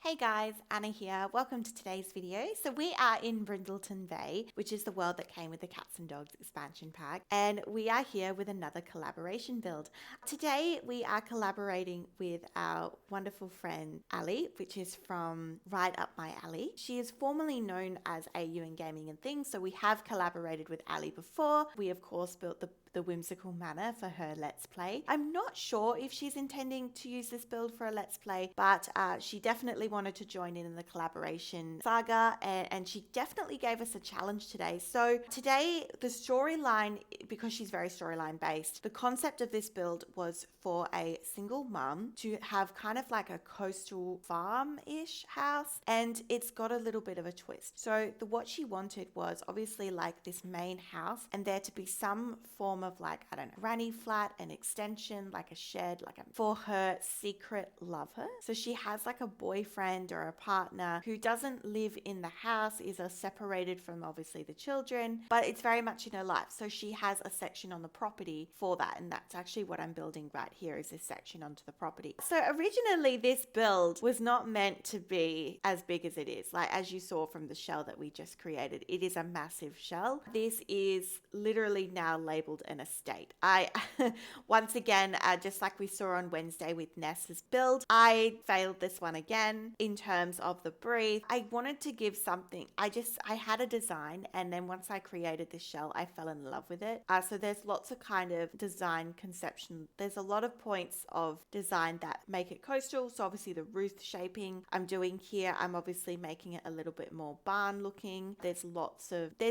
Hey guys, Anna here. Welcome to today's video. So we are in Brindleton Bay, which is the world that came with the Cats and Dogs expansion pack, and we are here with another collaboration build. Today we are collaborating with our wonderful friend Ali, which is from right up my alley. She is formerly known as AU in Gaming and Things, so we have collaborated with Ali before. We of course built the whimsical manor for her Let's Play. I'm not sure if she's intending to use this build for a Let's Play, but she definitely wanted to join in the collaboration saga, and she definitely gave us a challenge today. So today, the storyline, because she's very storyline based, the concept of this build was for a single mum to have kind of like a coastal farm-ish house, and it's got a little bit of a twist. So what she wanted was obviously like this main house, and there to be some form of like, I don't know, granny flat, an extension, like a shed, for her secret lover. So she has like a boyfriend or a partner who doesn't live in the house, is separated from obviously the children, but it's very much in her life. So she has a section on the property for that, and that's actually what I'm building right here, is this section onto the property. So originally this build was not meant to be as big as it is. Like as you saw from the shell that we just created, it is a massive shell. This is literally now labeled an estate. I once again, just like we saw on Wednesday with Ness's build, I failed this one again in terms of the brief. I wanted to give something. I had a design, and then once I created this shell, I fell in love with it. So there's lots of kind of design conception. There's a lot of points of design that make it coastal. So obviously the roof shaping I'm doing here, I'm obviously making it a little bit more barn looking. There's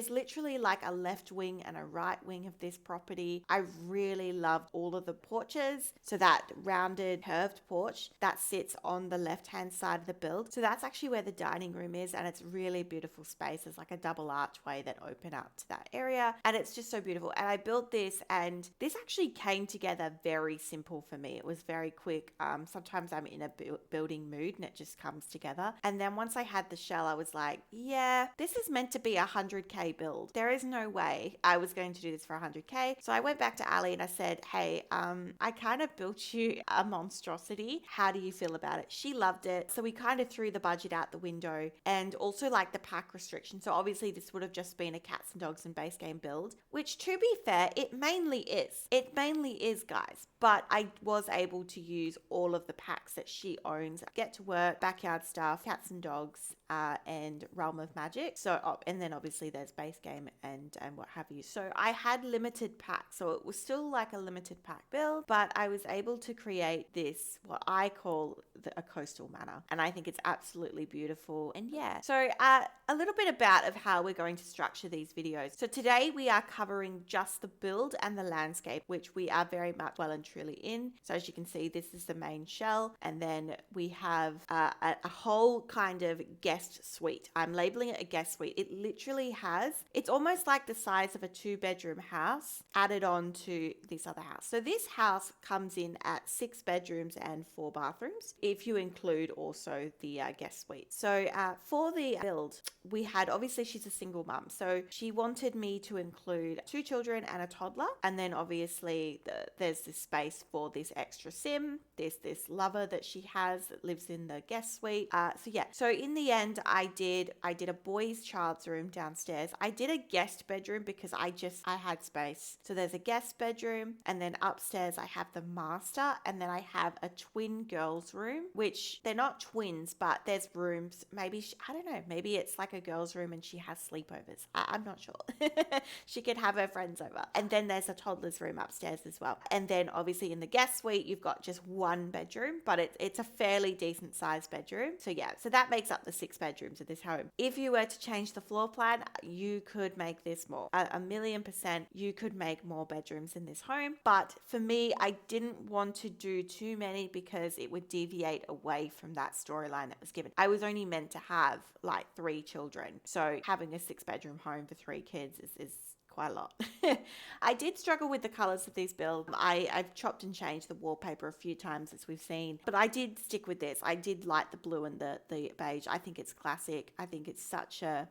literally like a left wing and a right wing of this property. I really love all of the porches. So that rounded curved porch that sits on the left hand side of the build. So that's actually where the dining room is, and it's really beautiful space. There's like a double archway that open up to that area, and it's just so beautiful. And I built this, and this actually came together very simple for me. It was very quick. Sometimes I'm in a building mood and it just comes together. And then once I had the shell, I was like, yeah, this is meant to be a 100k build. There is no way I was going to do this for 100k. So I went back to Ali and I said, hey, I kind of built you a monstrosity. How do you feel about it? She loved it. So we kind of threw the budget out the window, and also like the pack restriction. So obviously this would have just been a Cats and Dogs and base game build, which to be fair, it mainly is. It mainly is, guys. But I was able to use all of the packs that she owns. Get to Work, Backyard Stuff, Cats and Dogs, and Realm of Magic. So, and then obviously there's base game and what have you. So I had limited packs. So it was still like a limited pack build, but I was able to create this, what I call a coastal manor. And I think it's absolutely beautiful. And yeah, so a little bit of how we're going to structure these videos. So today we are covering just the build and the landscape, which we are very much well and truly in. So as you can see, this is the main shell, and then we have a whole kind of guest suite. I'm labeling it a guest suite. It literally it's almost like the size of a 2-bedroom house added on to this other house. So this house comes in at 6 bedrooms and 4 bathrooms, if you include also the guest suite. So for the build, we had, obviously she's a single mum, so she wanted me to include 2 children and a toddler, and then obviously there's this space for this extra sim. There's this lover that she has that lives in the guest suite. So in the end, I did a boys' child's room downstairs. I did a guest bedroom because I had space. So there's a guest bedroom, and then upstairs I have the master, and then I have a twin girls' room, which they're not twins, but there's rooms. Maybe I don't know. Maybe it's like a girls' room and she has sleepovers. I'm not sure. She could have her friends over. And then there's a toddler's room upstairs as well. And then obviously in the guest suite, you've got just 1 bedroom, but it's a fairly decent sized bedroom. So yeah, so that makes up the 6 bedrooms of this home. If you were to change the floor plan, you could make this more. A million %, you could make more bedrooms in this home. But for me, I didn't want to do too many because it would deviate away from that storyline that was given. I was only meant to have like 3 children. So having a 6-bedroom home for 3 kids is quite a lot. I did struggle with the colors of these builds. I've chopped and changed the wallpaper a few times, as we've seen, but I did stick with this. I did like the blue and the beige. I think it's classic. I think it's such a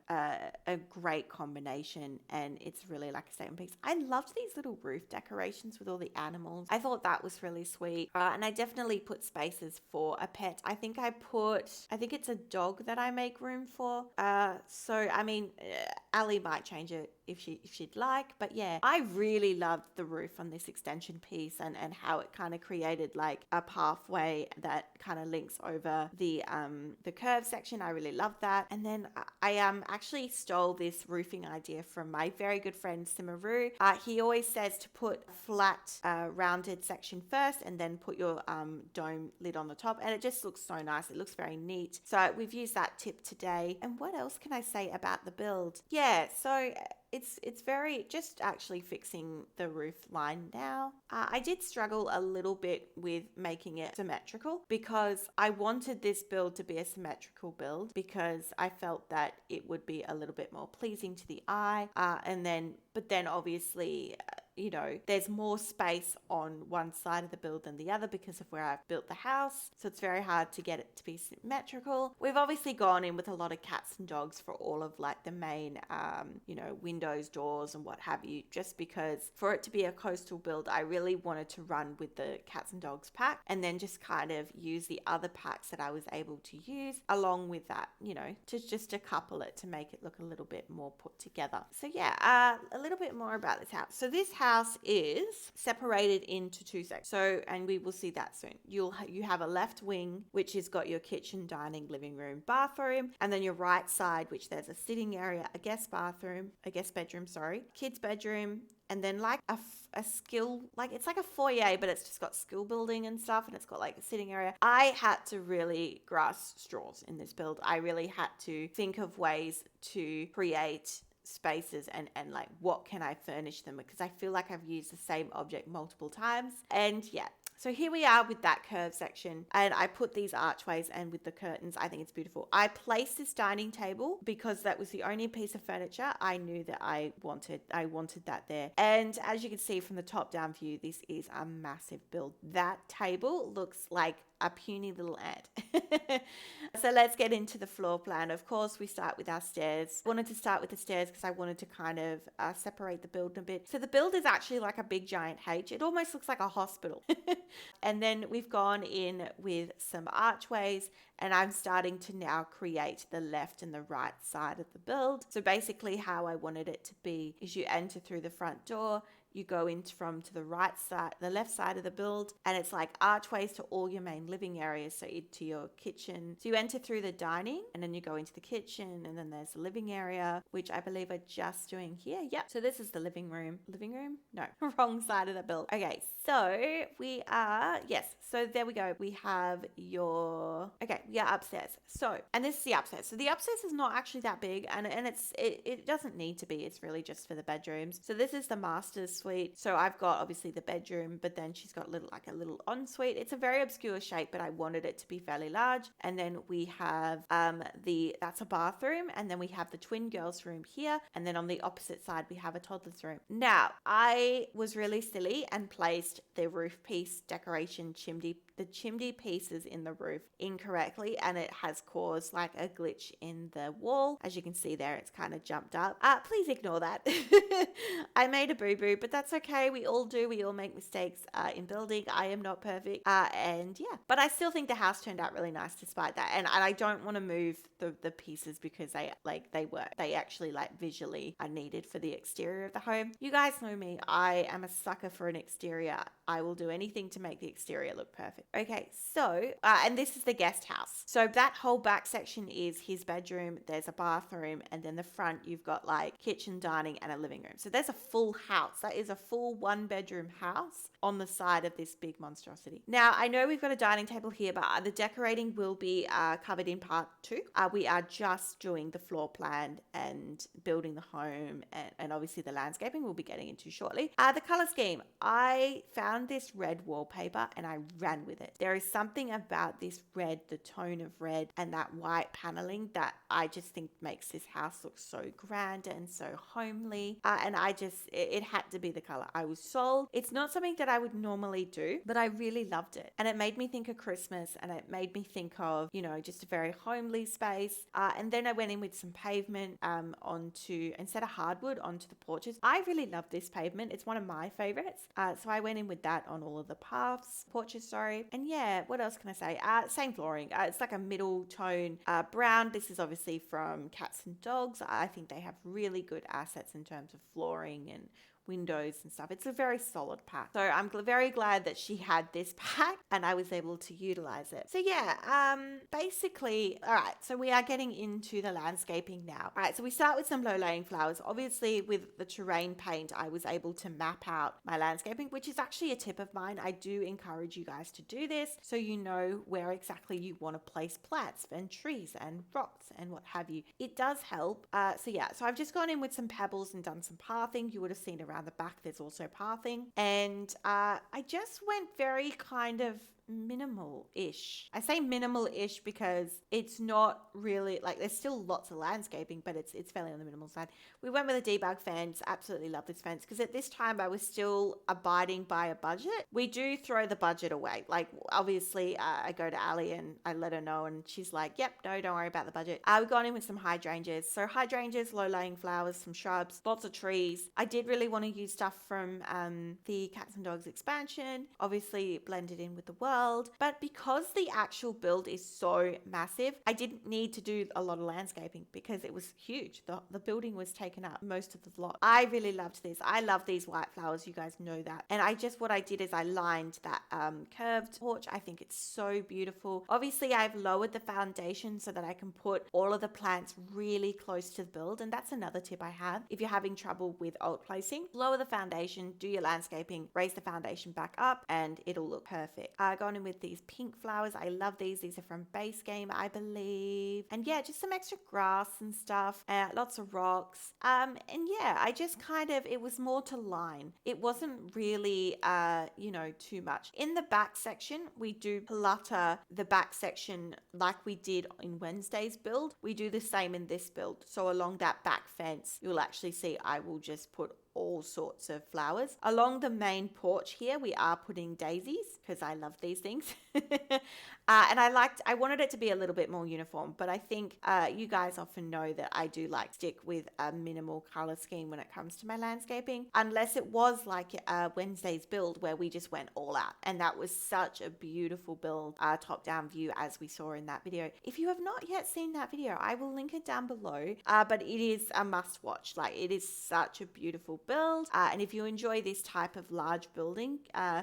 great combination, and it's really like a statement piece. I loved these little roof decorations with all the animals. I thought that was really sweet. And I definitely put spaces for a pet. I think it's a dog that I make room for. So I mean, Ali might change it if she'd like, but yeah, I really loved the roof on this extension piece, and how it kind of created like a pathway that kind of links over the curve section. I really loved that. And then I actually stole this roofing idea from my very good friend Simaru. He always says to put flat rounded section first and then put your dome lid on the top, and it just looks so nice. It looks very neat. So we've used that tip today. And what else can I say about the build? Yeah, so it's very just actually fixing the roof line now. I did struggle a little bit with making it symmetrical, because I wanted this build to be a symmetrical build, because I felt that it would be a little bit more pleasing to the eye. But then obviously, there's more space on one side of the build than the other because of where I've built the house. So it's very hard to get it to be symmetrical. We've obviously gone in with a lot of cats and dogs for all of like the main, windows, doors and what have you, just because for it to be a coastal build, I really wanted to run with the cats and dogs pack, and then just kind of use the other packs that I was able to use along with that, to couple it to make it look a little bit more put together. So yeah, a little bit more about this house. So this house is separated into two sections. So, and we will see that soon. You have a left wing, which has got your kitchen, dining, living room, bathroom, and then your right side, which there's a sitting area, a guest bedroom, kids bedroom, and then like a skill, like it's like a foyer, but it's just got skill building and stuff, and it's got like a sitting area. I had to really grasp straws in this build. I really had to think of ways to create spaces and like what can I furnish them, because I feel like I've used the same object multiple times. And yeah, so here we are with that curve section, and I put these archways and with the curtains. I think it's beautiful. I placed this dining table because that was the only piece of furniture I knew that I wanted that there. And as you can see from the top down view, this is a massive build. That table looks like a puny little ant. So let's get into the floor plan. Of course, we start with our stairs. I wanted to start with the stairs because I wanted to kind of separate the build a bit. So the build is actually like a big giant H. It almost looks like a hospital. And then we've gone in with some archways, and I'm starting to now create the left and the right side of the build. So basically how I wanted it to be is you enter through the front door, you go in from to the right side, the left side of the build, and it's like archways to all your main living areas. So to your kitchen. So you enter through the dining, and then you go into the kitchen, and then there's the living area, which I believe we're just doing here. Yep. So this is the living room. Living room? No, wrong side of the build. Okay, so we are, yes. So there we go. We are upstairs. So, and this is the upstairs. So the upstairs is not actually that big, and it doesn't need to be. It's really just for the bedrooms. So this is the master's suite. So I've got obviously the bedroom, but then she's got a little ensuite. It's a very obscure shape, but I wanted it to be fairly large. And then we have that's a bathroom, and then we have the twin girls room here, and then on the opposite side we have a toddler's room. Now I was really silly and placed the roof piece decoration the chimney pieces in the roof incorrectly, and it has caused like a glitch in the wall. As you can see there, it's kind of jumped up. Please ignore that. I made a boo-boo, but that's okay. We all do. We all make mistakes in building. I am not perfect. And yeah, but I still think the house turned out really nice despite that. And I don't want to move the pieces because they actually like visually are needed for the exterior of the home. You guys know me. I am a sucker for an exterior. I will do anything to make the exterior look perfect. Okay, so, and this is the guest house. So that whole back section is his bedroom. There's a bathroom, and then the front, you've got like kitchen, dining, and a living room. So there's a full house. That is a full 1-bedroom house on the side of this big monstrosity. Now, I know we've got a dining table here, but the decorating will be covered in part 2. We are just doing the floor plan and building the home, and obviously the landscaping we'll be getting into shortly. The color scheme. I found this red wallpaper and I ran with with it. There is something about this red, the tone of red and that white paneling that I just think makes this house look so grand and so homely. And it had to be the color. I was sold. It's not something that I would normally do, but I really loved it. And it made me think of Christmas, and it made me think of, just a very homely space. And then I went in with some pavement instead of hardwood, onto the porches. I really love this pavement. It's one of my favorites. So I went in with that on all of the porches, sorry. And yeah, what else can I say? Same flooring. It's like a middle tone brown. This is obviously from Cats and Dogs. I think they have really good assets in terms of flooring and windows and stuff. It's a very solid pack. So I'm very glad that she had this pack and I was able to utilize it. So yeah, basically, all right, so we are getting into the landscaping now. All right, so we start with some low laying flowers. Obviously with the terrain paint, I was able to map out my landscaping, which is actually a tip of mine. I do encourage you guys to do this so you know where exactly you want to place plants and trees and rocks and what have you. It does help. So I've just gone in with some pebbles and done some pathing. You would have seen around the back there's also pathing, and I just went very kind of minimal-ish. I say minimal-ish because it's not really like, there's still lots of landscaping, but it's fairly on the minimal side. We went with a debug fence. Absolutely love this fence because at this time I was still abiding by a budget. We do throw the budget away. Like obviously I go to Ali and I let her know, and she's like, yep, no, don't worry about the budget. We've gone in with some hydrangeas. So hydrangeas, low-laying flowers, some shrubs, lots of trees. I did really want to use stuff from the Cats and Dogs expansion, obviously blended in with the world. But because the actual build is so massive, I didn't need to do a lot of landscaping because it was huge. The building was taken up most of the lot. I really loved this. I love these white flowers. You guys know that. And what I did is I lined that curved porch. I think it's so beautiful. Obviously, I've lowered the foundation so that I can put all of the plants really close to the build. And that's another tip I have. If you're having trouble with alt placing, lower the foundation, do your landscaping, raise the foundation back up, and it'll look perfect. Gone in with these pink flowers. I love these. These are from Base Game, I believe. And yeah, just some extra grass and stuff. Lots of rocks. And yeah, I just it was more to line. It wasn't really, too much. In the back section, we do clutter the back section like we did in Wednesday's build. We do the same in this build. So along that back fence, you'll actually see I will just put all sorts of flowers. Along the main porch here, we are putting daisies because I love these things. And I wanted it to be a little bit more uniform, but I think you guys often know that I do stick with a minimal color scheme when it comes to my landscaping, unless it was like Wednesday's build where we just went all out. And that was such a beautiful build, top-down view as we saw in that video. If you have not yet seen that video, I will link it down below, but it is a must watch. It is such a beautiful build. And if you enjoy this type of large building,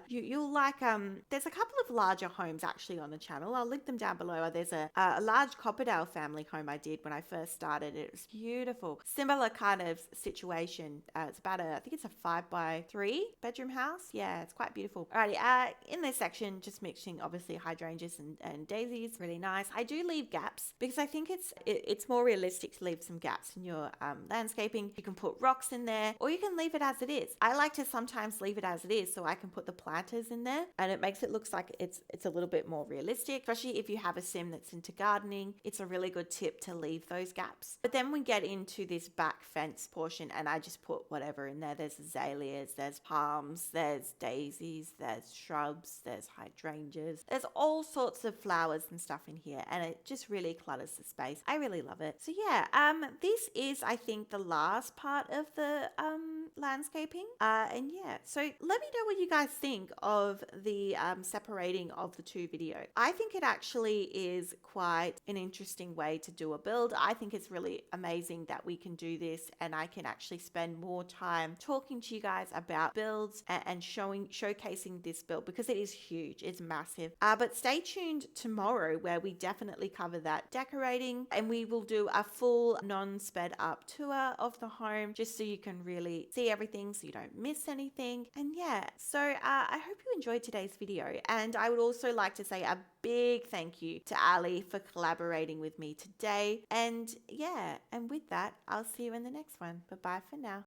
you'll like, there's a couple of larger homes actually on the channel. I'll link them down below. There's a large Copperdale family home I did when I first started. It was beautiful. Similar kind of situation. It's about I think it's a 5x3 bedroom house. Yeah, it's quite beautiful. Alrighty, in this section, just mixing obviously hydrangeas and daisies. Really nice. I do leave gaps because I think it's more realistic to leave some gaps in your landscaping. You can put rocks in there, or you can leave it as it is. I like to sometimes leave it as it is so I can put the planters in there, and it makes it look like it's a little bit more realistic, especially if you have a sim that's into gardening. It's a really good tip to leave those gaps. But then we get into this back fence portion, and I just put whatever in there. There's azaleas, there's palms, there's daisies, there's shrubs, there's hydrangeas. There's all sorts of flowers and stuff in here, and it just really clutters the space. I really love it. So yeah, this is, I think, the last part of the landscaping. And yeah, so let me know what you guys think of the separating of the two videos. I think it actually is quite an interesting way to do a build. I think it's really amazing that we can do this, and I can actually spend more time talking to you guys about builds and showcasing this build because it is huge. It's massive. But stay tuned tomorrow where we definitely cover that decorating, and we will do a full non-sped up tour of the home just so you can really see everything so you don't miss anything. And yeah, so I hope you enjoyed today's video, and I would also like to say a big thank you to Ali for collaborating with me today. And yeah, and with that, I'll see you in the next one. Bye bye for now.